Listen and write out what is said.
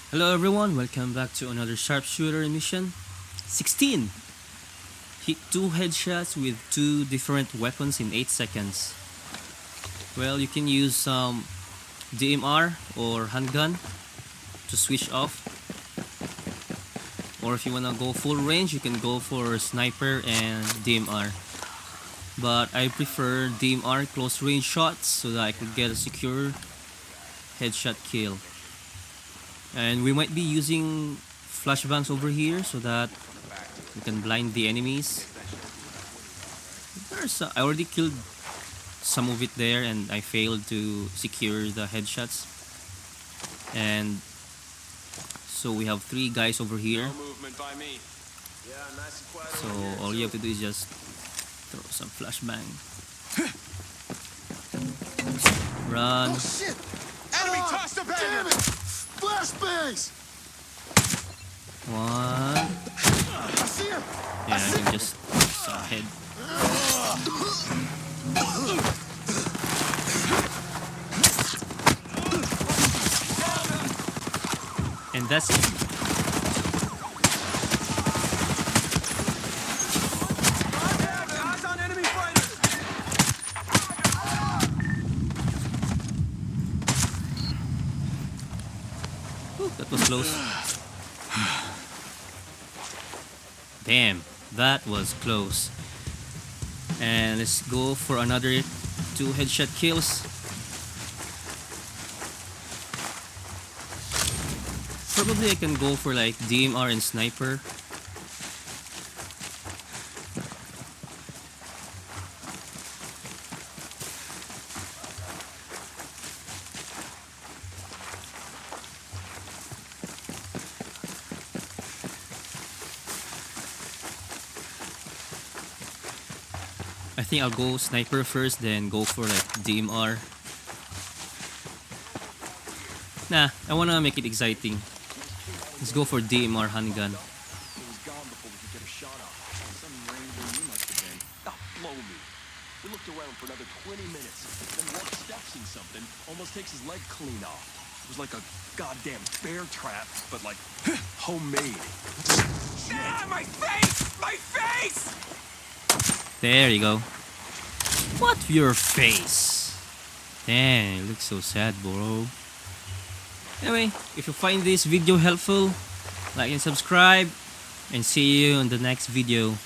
Hello everyone, welcome back to another Sharpshooter mission 16. Hit 2 headshots with 2 different weapons in 8 seconds. Well, you can use some DMR or handgun to switch off. Or if you wanna go full range, you can go for sniper and DMR. But I prefer DMR close range shots so that I could get a secure headshot kill. And we might be using flashbangs over here so that we can blind the enemies. I already killed some of it there and I failed to secure the headshots. And so we have 3 guys over here. So all you have to do is just throw some flashbang. Run. Oh shit! Enemy tossed a damn it! Flashbangs! One. I see him! Yeah, I can just head. And that's it. That was close. Damn, that was close. And let's go for another 2 headshot kills. Probably I can go for like DMR and sniper. I think I'll go sniper first, then go for like DMR. Nah, I wanna make it exciting. Let's go for DMR handgun. We looked around for another 20 minutes. Then one steps in something, almost takes his leg clean off. It was like a goddamn bear trap, but like homemade. Ah, my face! My face! There you go. What your face? Damn, it looks so sad, bro. Anyway, if you find this video helpful, like and subscribe, and see you on the next video.